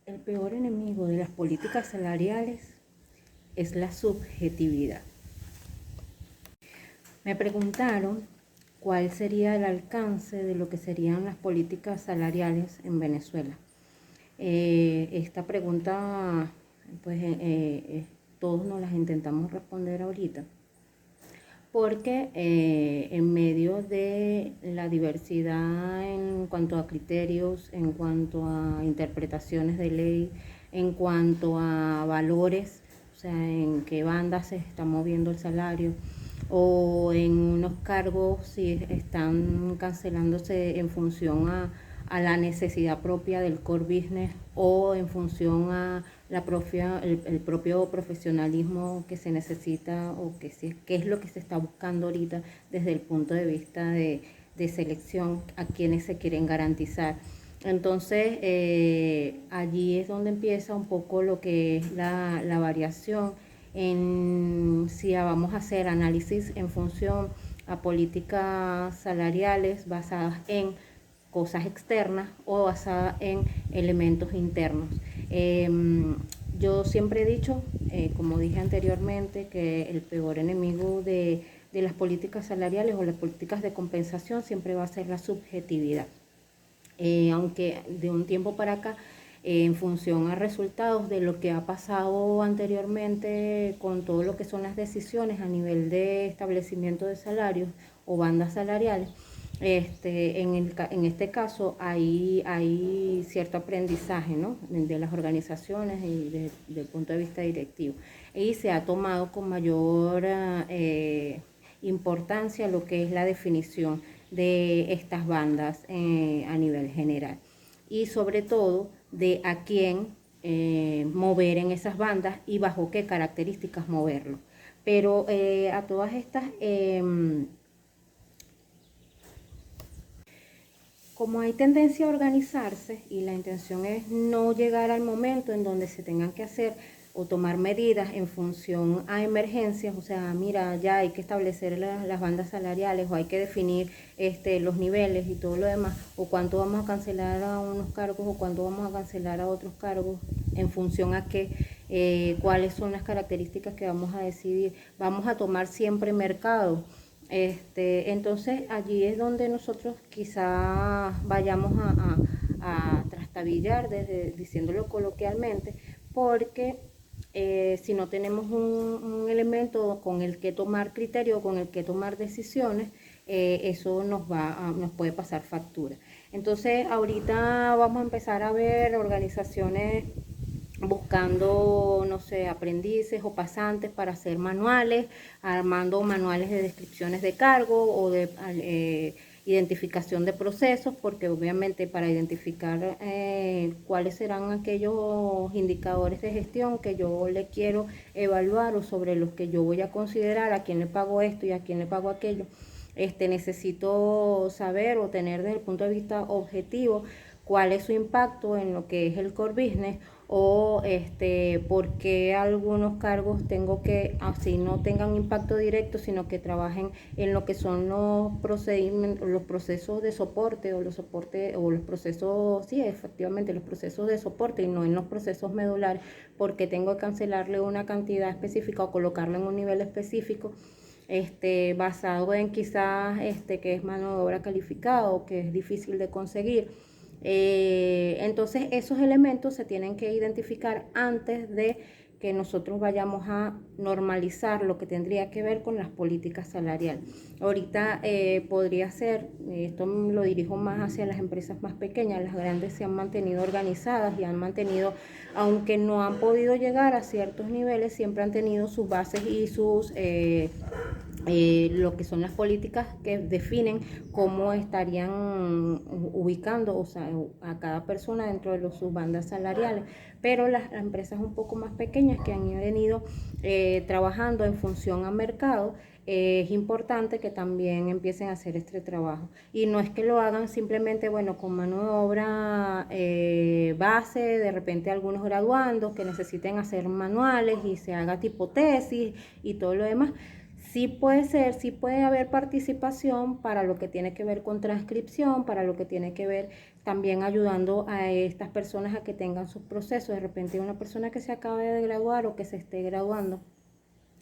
El peor enemigo de las políticas salariales es la subjetividad. Me preguntaron cuál sería el alcance de lo que serían las políticas salariales en Venezuela. Esta pregunta, pues todos nos las intentamos responder ahorita, porque en medio de la diversidad en cuanto a criterios, en cuanto a interpretaciones de ley, en cuanto a valores, o sea, en qué banda se está moviendo el salario, o en unos cargos si están cancelándose en función a la necesidad propia del core business o en función a el propio profesionalismo que se necesita o qué es lo que se está buscando ahorita desde el punto de vista de selección a quienes se quieren garantizar. Entonces, allí es donde empieza un poco lo que es la variación en si vamos a hacer análisis en función a políticas salariales basadas en cosas externas o basadas en elementos internos. Yo siempre he dicho, como dije anteriormente, que el peor enemigo de las políticas salariales o las políticas de compensación siempre va a ser la subjetividad. Aunque de un tiempo para acá, en función a resultados de lo que ha pasado anteriormente con todo lo que son las decisiones a nivel de establecimiento de salarios o bandas salariales, en este caso hay cierto aprendizaje, ¿no?, de las organizaciones y desde el punto de vista directivo, y se ha tomado con mayor importancia lo que es la definición de estas bandas a nivel general y sobre todo de a quién mover en esas bandas y bajo qué características moverlo. Pero a todas estas, como hay tendencia a organizarse y la intención es no llegar al momento en donde se tengan que hacer o tomar medidas en función a emergencias, o sea, mira, ya hay que establecer las bandas salariales o hay que definir los niveles y todo lo demás, o cuánto vamos a cancelar a unos cargos o cuánto vamos a cancelar a otros cargos, en función a qué, cuáles son las características que vamos a decidir. Vamos a tomar siempre mercado. Entonces allí es donde nosotros quizá vayamos a trastabillar, diciéndolo coloquialmente, porque si no tenemos un elemento con el que tomar criterio, con el que tomar decisiones, eso nos puede pasar factura. Entonces ahorita vamos a empezar a ver organizaciones buscando, no sé, aprendices o pasantes para hacer manuales, armando manuales de descripciones de cargo o de identificación de procesos, porque obviamente para identificar cuáles serán aquellos indicadores de gestión que yo le quiero evaluar o sobre los que yo voy a considerar a quién le pago esto y a quién le pago aquello, necesito saber o tener desde el punto de vista objetivo cuál es su impacto en lo que es el core business o por qué algunos cargos tengo que, así no tengan impacto directo, sino que trabajen en lo que son los procedimientos, los procesos de soporte o los procesos, sí, efectivamente, los procesos de soporte y no en los procesos medulares, porque tengo que cancelarle una cantidad específica o colocarle en un nivel específico. Basado en quizás que es mano de obra calificada o que es difícil de conseguir. Entonces esos elementos se tienen que identificar antes de que nosotros vayamos a normalizar lo que tendría que ver con las políticas salariales. Ahorita podría ser, esto lo dirijo más hacia las empresas más pequeñas, las grandes se han mantenido organizadas y han mantenido, aunque no han podido llegar a ciertos niveles, siempre han tenido sus bases y sus lo que son las políticas que definen cómo estarían ubicando, o sea, a cada persona dentro de sus bandas salariales. Pero las empresas un poco más pequeñas que han venido trabajando en función a mercado, es importante que también empiecen a hacer este trabajo. Y no es que lo hagan simplemente, bueno, con mano de obra base, de repente algunos graduandos que necesiten hacer manuales y se haga tipo tesis y todo lo demás, Sí puede ser, sí puede haber participación para lo que tiene que ver con transcripción, para lo que tiene que ver también ayudando a estas personas a que tengan sus procesos. De repente una persona que se acabe de graduar o que se esté graduando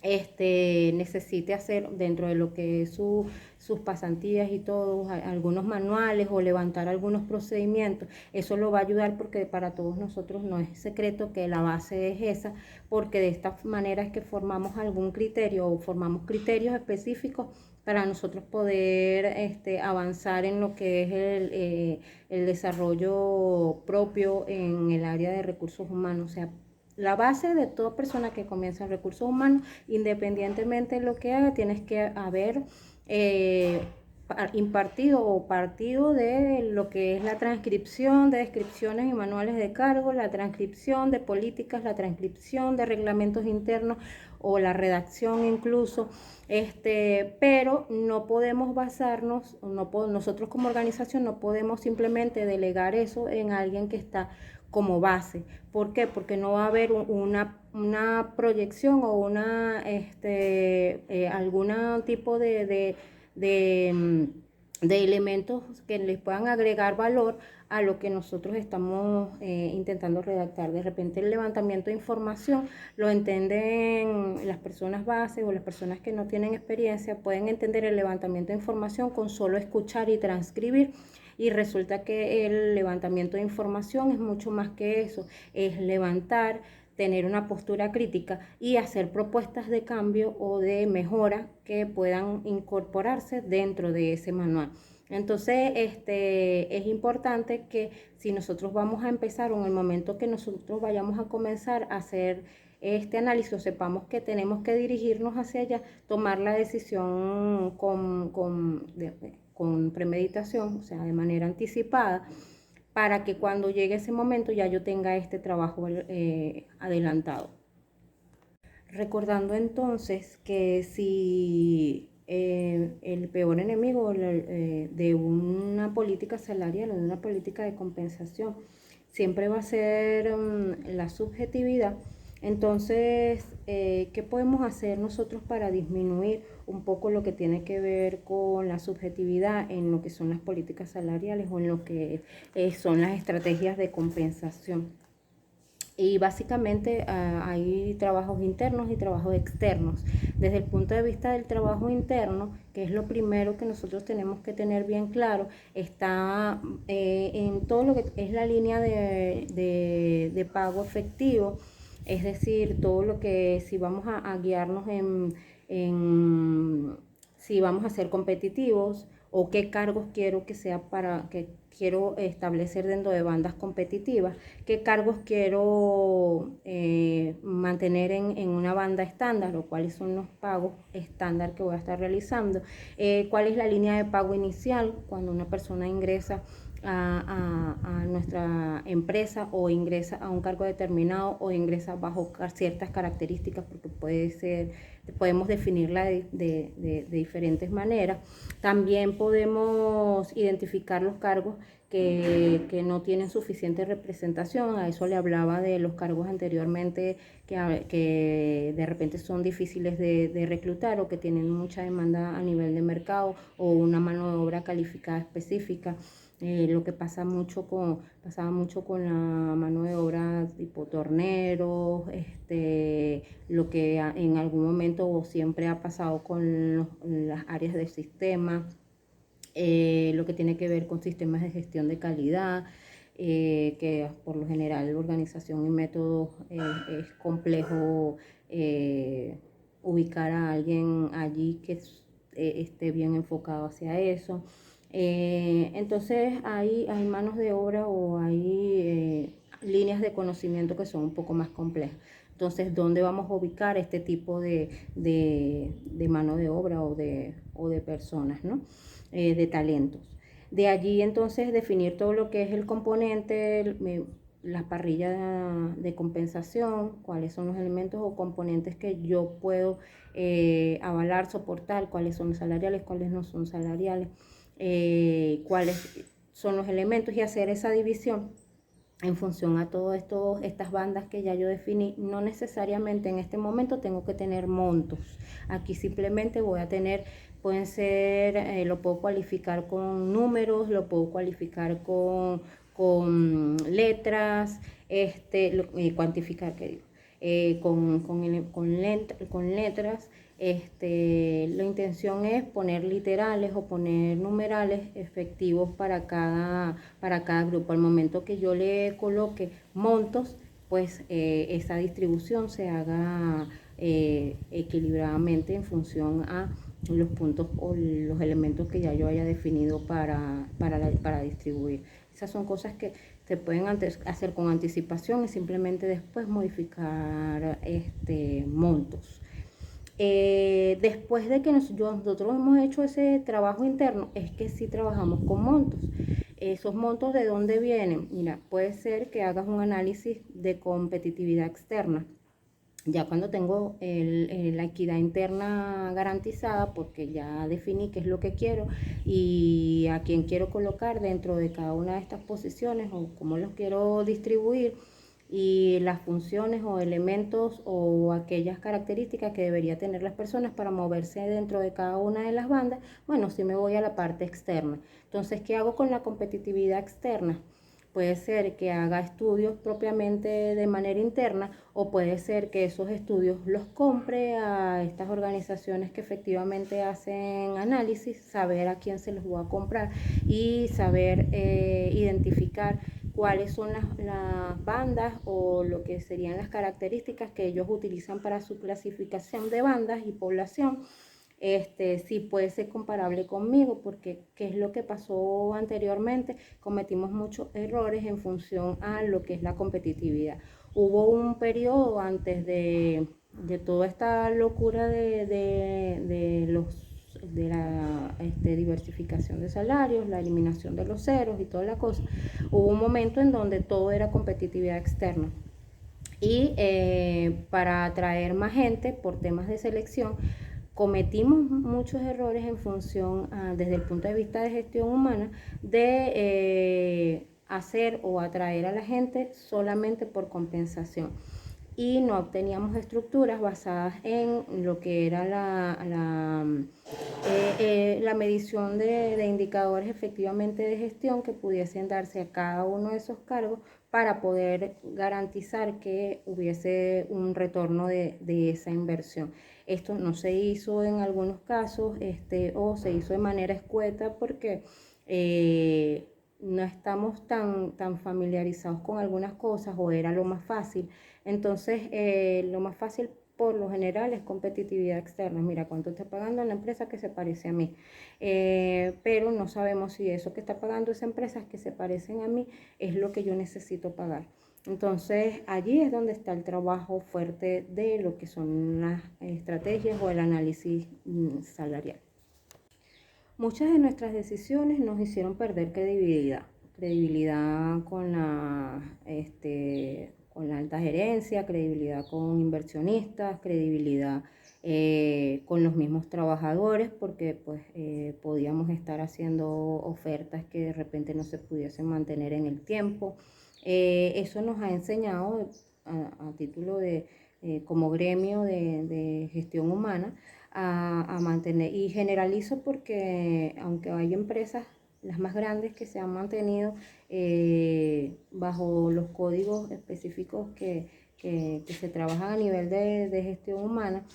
necesite hacer dentro de lo que es sus pasantías y todo, algunos manuales o levantar algunos procedimientos. Eso lo va a ayudar porque para todos nosotros no es secreto que la base es esa, porque de esta manera es que formamos algún criterio o formamos criterios específicos para nosotros poder avanzar en lo que es el desarrollo propio en el área de recursos humanos. O sea, la base de toda persona que comienza en recursos humanos, independientemente de lo que haga, tienes que haber impartido o partido de lo que es la transcripción de descripciones y manuales de cargo, la transcripción de políticas, la transcripción de reglamentos internos o la redacción incluso, pero no podemos basarnos, nosotros como organización no podemos simplemente delegar eso en alguien que está como base. ¿Por qué? Porque no va a haber una proyección o algún tipo de elementos que les puedan agregar valor a lo que nosotros estamos intentando redactar. De repente el levantamiento de información lo entienden las personas bases o las personas que no tienen experiencia, pueden entender el levantamiento de información con solo escuchar y transcribir. Y resulta que el levantamiento de información es mucho más que eso, es levantar, tener una postura crítica y hacer propuestas de cambio o de mejora que puedan incorporarse dentro de ese manual. Entonces, es importante que si nosotros vamos a empezar o en el momento que nosotros vayamos a comenzar a hacer este análisis, sepamos que tenemos que dirigirnos hacia allá, tomar la decisión con premeditación, o sea, de manera anticipada, para que cuando llegue ese momento ya yo tenga este trabajo adelantado. Recordando entonces que si el peor enemigo de una política salarial o de una política de compensación siempre va a ser la subjetividad, entonces, ¿qué podemos hacer nosotros para disminuir un poco lo que tiene que ver con la subjetividad en lo que son las políticas salariales o en lo que son las estrategias de compensación? Y básicamente hay trabajos internos y trabajos externos. Desde el punto de vista del trabajo interno, que es lo primero que nosotros tenemos que tener bien claro, está en todo lo que es la línea de pago efectivo, es decir, todo lo que si vamos a guiarnos si vamos a ser competitivos o qué cargos quiero que sea para que quiero establecer dentro de bandas competitivas, qué cargos quiero mantener en una banda estándar o cuáles son los pagos estándar que voy a estar realizando, cuál es la línea de pago inicial cuando una persona ingresa a nuestra empresa o ingresa a un cargo determinado o ingresa bajo ciertas características, porque podemos definirla de diferentes maneras. También podemos identificar los cargos que no tienen suficiente representación. A eso le hablaba de los cargos anteriormente que de repente son difíciles de reclutar o que tienen mucha demanda a nivel de mercado o una mano de obra calificada específica. Lo que pasaba mucho con la mano de obra tipo torneros, lo que en algún momento o siempre ha pasado con las áreas del sistema, lo que tiene que ver con sistemas de gestión de calidad, que por lo general organización y métodos es complejo ubicar a alguien allí que esté bien enfocado hacia eso. Entonces hay manos de obra o hay líneas de conocimiento que son un poco más complejas. Entonces, ¿dónde vamos a ubicar este tipo de mano de obra o de personas, ¿no? De talentos? De allí entonces definir todo lo que es el componente, la parrilla de compensación, cuáles son los elementos o componentes que yo puedo avalar, soportar, cuáles son salariales, cuáles no son salariales, cuáles son los elementos y hacer esa división en función a todas estas bandas que ya yo definí. No necesariamente en este momento tengo que tener montos. Aquí simplemente voy a tener, pueden ser, lo puedo cualificar con números, lo puedo cualificar con letras, cuantificar, ¿qué digo? Con letras. La intención es poner literales o poner numerales efectivos para cada grupo. Al momento que yo le coloque montos, pues esa distribución se haga equilibradamente en función a los puntos o los elementos que ya yo haya definido para distribuir. Esas son cosas que se pueden hacer con anticipación y simplemente después modificar montos. Después de que nosotros hemos hecho ese trabajo interno, es que sí trabajamos con montos. ¿Esos montos de dónde vienen? Mira, puede ser que hagas un análisis de competitividad externa. Ya cuando tengo la equidad interna garantizada, porque ya definí qué es lo que quiero y a quién quiero colocar dentro de cada una de estas posiciones o cómo los quiero distribuir, y las funciones o elementos o aquellas características que debería tener las personas para moverse dentro de cada una de las bandas, bueno, sí me voy a la parte externa. Entonces, ¿qué hago con la competitividad externa? Puede ser que haga estudios propiamente de manera interna, o puede ser que esos estudios los compre a estas organizaciones que efectivamente hacen análisis, saber a quién se los voy a comprar y saber identificar cuáles son las bandas o lo que serían las características que ellos utilizan para su clasificación de bandas y población. Sí puede ser comparable conmigo, porque ¿qué es lo que pasó anteriormente? Cometimos muchos errores en función a lo que es la competitividad. Hubo un periodo antes de toda esta locura de la diversificación de salarios, la eliminación de los ceros y toda la cosa. Hubo un momento en donde todo era competitividad externa. Y para atraer más gente por temas de selección, cometimos muchos errores en función, desde el punto de vista de gestión humana, de hacer o atraer a la gente solamente por compensación. Y no obteníamos estructuras basadas en lo que era la medición de indicadores efectivamente de gestión que pudiesen darse a cada uno de esos cargos para poder garantizar que hubiese un retorno de esa inversión. Esto no se hizo en algunos casos, o se hizo de manera escueta porque no estamos tan familiarizados con algunas cosas, o era lo más fácil. Entonces, lo más fácil por lo general es competitividad externa. Mira, cuánto está pagando la empresa que se parece a mí. Pero no sabemos si eso que está pagando esa empresa que se parecen a mí es lo que yo necesito pagar. Entonces, allí es donde está el trabajo fuerte de lo que son las estrategias o el análisis salarial. Muchas de nuestras decisiones nos hicieron perder credibilidad con la alta gerencia, credibilidad con inversionistas, credibilidad con los mismos trabajadores, porque pues podíamos estar haciendo ofertas que de repente no se pudiesen mantener en el tiempo. Eso nos ha enseñado a título de como gremio de gestión humana a mantener, y generalizo porque aunque hay empresas, las más grandes, que se han mantenido bajo los códigos específicos que se trabajan a nivel de gestión humana,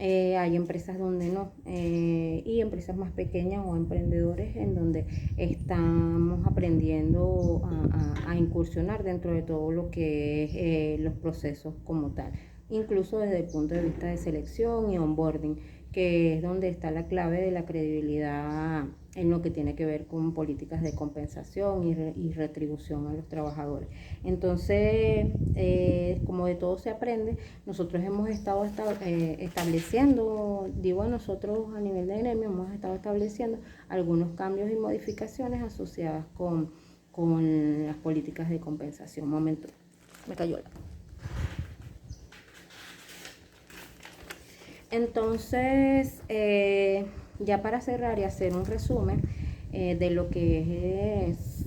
hay empresas donde no, y empresas más pequeñas o emprendedores en donde estamos aprendiendo a incursionar dentro de todo lo que es los procesos como tal, incluso desde el punto de vista de selección y onboarding, que es donde está la clave de la credibilidad en lo que tiene que ver con políticas de compensación y retribución a los trabajadores. Entonces, como de todo se aprende, nosotros hemos estado estableciendo, digo nosotros a nivel de gremio, hemos estado estableciendo algunos cambios y modificaciones asociadas con las políticas de compensación. Un momento, me cayó la... Entonces, ya para cerrar y hacer un resumen de lo que es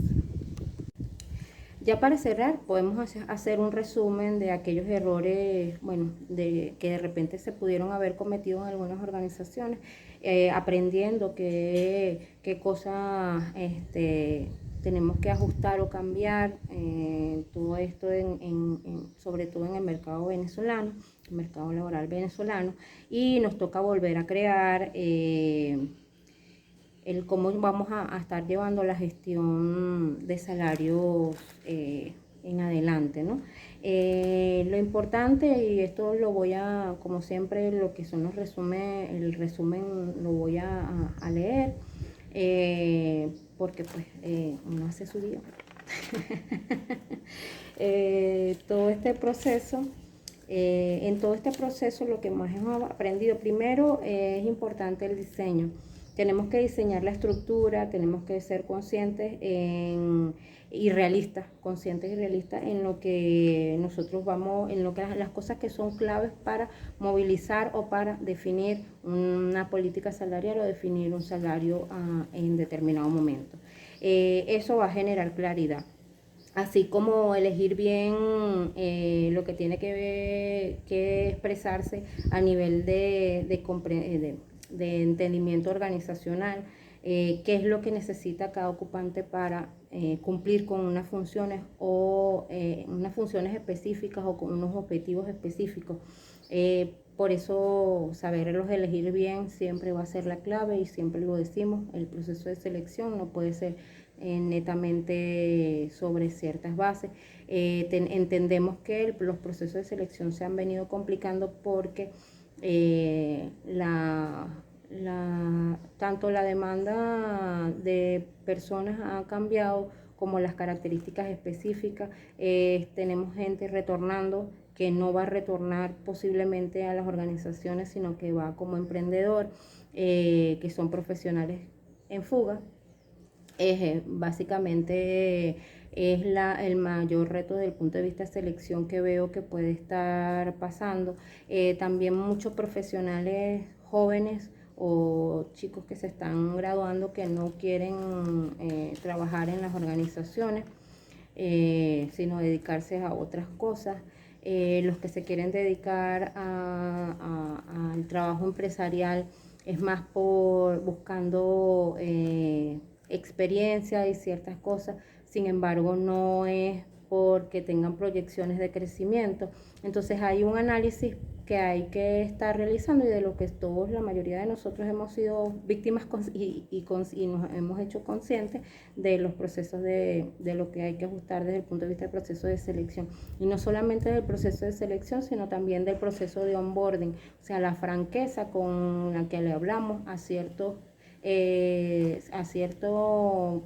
Ya para cerrar, podemos hacer un resumen de aquellos errores, bueno, que de repente se pudieron haber cometido en algunas organizaciones, aprendiendo qué cosas tenemos que ajustar o cambiar, todo esto sobre todo en el mercado venezolano, el mercado laboral venezolano, y nos toca volver a crear el cómo vamos a estar llevando la gestión de salarios en adelante, ¿no? Lo importante, y esto lo voy a, como siempre, lo que son los el resumen lo voy a leer, porque pues uno hace su guión. Todo este proceso, en todo este proceso lo que más hemos aprendido, primero es importante el diseño. Tenemos que diseñar la estructura, tenemos que ser conscientes y realistas, conscientes y realistas en lo que nosotros vamos, en lo que las cosas que son claves para movilizar o para definir una política salarial o definir un salario en determinado momento. Eso va a generar claridad, así como elegir bien lo que tiene que expresarse a nivel de entendimiento organizacional, qué es lo que necesita cada ocupante para cumplir con unas funciones o unas funciones específicas o con unos objetivos específicos. Por eso saberlos elegir bien siempre va a ser la clave, y siempre lo decimos, el proceso de selección no puede ser netamente sobre ciertas bases. Entendemos que los procesos de selección se han venido complicando porque tanto la demanda de personas ha cambiado como las características específicas. Tenemos gente retornando que no va a retornar posiblemente a las organizaciones, sino que va como emprendedor, que son profesionales en fuga. Básicamente es el mayor reto desde el punto de vista de selección que veo que puede estar pasando. También muchos profesionales jóvenes o chicos que se están graduando que no quieren trabajar en las organizaciones, sino dedicarse a otras cosas. Los que se quieren dedicar al trabajo empresarial es más por buscando experiencia y ciertas cosas, sin embargo no es porque tengan proyecciones de crecimiento. Entonces hay un análisis que hay que estar realizando, y de lo que todos, la mayoría de nosotros hemos sido víctimas y nos hemos hecho conscientes de los procesos de lo que hay que ajustar desde el punto de vista del proceso de selección, y no solamente del proceso de selección, sino también del proceso de onboarding, o sea, la franqueza con la que le hablamos a cierta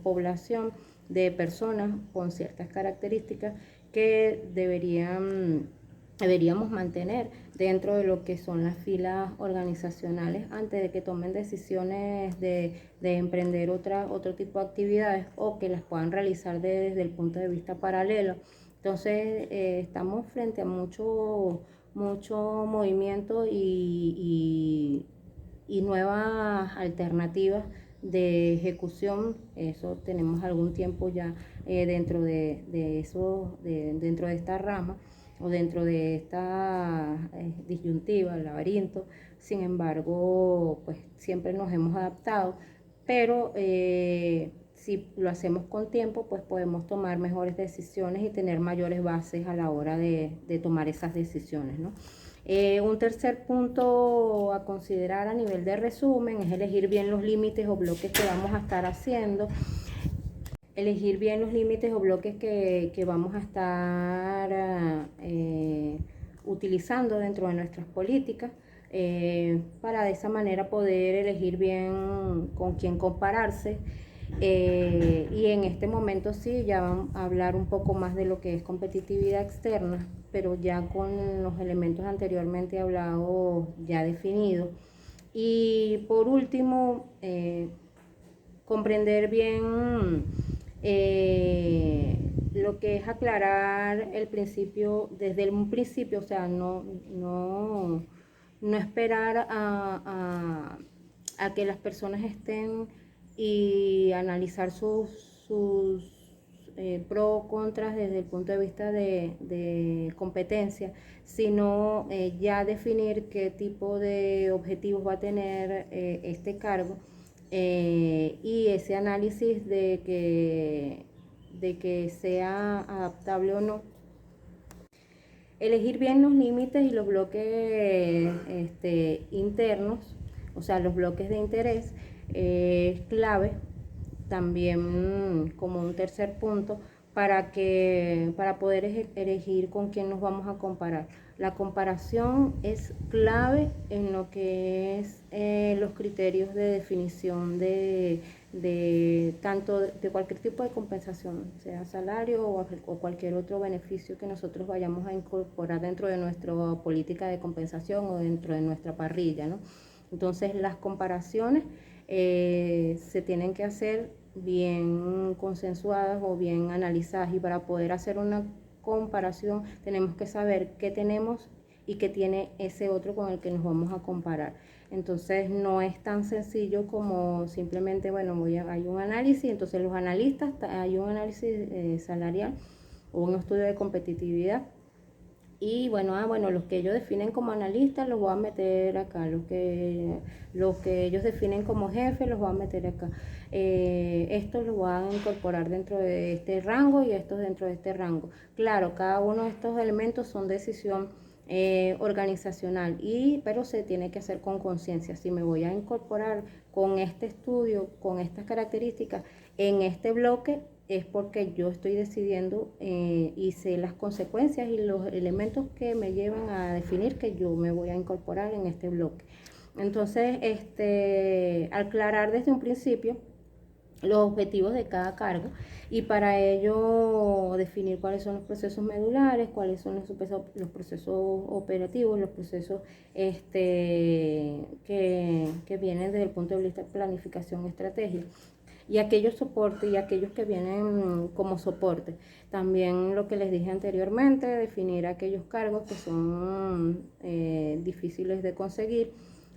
población de personas con ciertas características que deberíamos mantener dentro de lo que son las filas organizacionales antes de que tomen decisiones de emprender otro tipo de actividades o que las puedan realizar desde el punto de vista paralelo. Entonces estamos frente a mucho movimiento y nuevas alternativas de ejecución. Eso tenemos algún tiempo ya dentro de eso, dentro de esta rama o dentro de esta disyuntiva, el laberinto. Sin embargo, pues siempre nos hemos adaptado, pero si lo hacemos con tiempo, pues podemos tomar mejores decisiones y tener mayores bases a la hora de tomar esas decisiones, ¿no? Un tercer punto a considerar a nivel de resumen es elegir bien los límites o bloques que vamos a estar haciendo. Elegir bien los límites o bloques que vamos a estar utilizando dentro de nuestras políticas, para de esa manera poder elegir bien con quién compararse. Y en este momento sí, ya vamos a hablar un poco más de lo que es competitividad externa, pero ya con los elementos anteriormente hablados ya definidos. Y por último, comprender bien lo que es aclarar el principio, desde un principio, o sea, no esperar a que las personas estén y analizar sus pro o contras desde el punto de vista de competencia, sino ya definir qué tipo de objetivos va a tener este cargo, y ese análisis de que sea adaptable o no. Elegir bien los límites y los bloques internos, o sea, los bloques de interés, es clave también como un tercer punto para poder elegir con quién nos vamos a comparar. La comparación es clave en lo que es los criterios de definición de tanto de cualquier tipo de compensación, sea salario o cualquier otro beneficio que nosotros vayamos a incorporar dentro de nuestra política de compensación o dentro de nuestra parrilla, ¿no? Entonces las comparaciones se tienen que hacer bien consensuadas o bien analizadas, y para poder hacer una comparación tenemos que saber qué tenemos y qué tiene ese otro con el que nos vamos a comparar. Entonces no es tan sencillo como simplemente, bueno, hay un análisis, entonces los analistas, hay un análisis salarial o un estudio de competitividad, y bueno, los que ellos definen como analistas los voy a meter acá, los que ellos definen como jefes los voy a meter acá. Estos los voy a incorporar dentro de este rango y estos dentro de este rango. Claro, cada uno de estos elementos son decisión organizacional, pero se tiene que hacer con conciencia. Si me voy a incorporar con este estudio, con estas características, en este bloque, es porque yo estoy decidiendo y sé las consecuencias y los elementos que me llevan a definir que yo me voy a incorporar en este bloque. Entonces, aclarar desde un principio los objetivos de cada cargo, y para ello definir cuáles son los procesos medulares, cuáles son los procesos operativos, los procesos que vienen desde el punto de vista de planificación estratégica, y aquellos soportes y aquellos que vienen como soporte. También lo que les dije anteriormente, definir aquellos cargos que son difíciles de conseguir,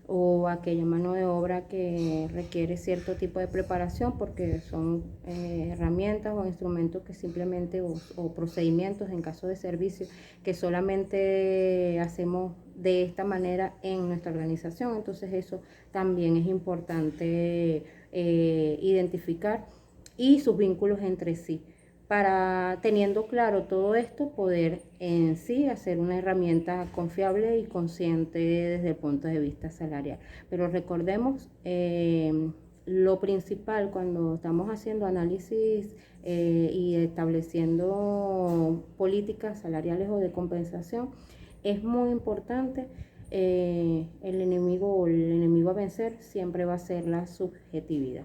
o aquella mano de obra que requiere cierto tipo de preparación porque son herramientas o instrumentos que simplemente o procedimientos en caso de servicio que solamente hacemos de esta manera en nuestra organización. Entonces eso también es importante identificar, y sus vínculos entre sí, para, teniendo claro todo esto, poder en sí hacer una herramienta confiable y consciente desde el punto de vista salarial. Pero recordemos, lo principal cuando estamos haciendo análisis y estableciendo políticas salariales o de compensación, es muy importante. El enemigo a vencer siempre va a ser la subjetividad.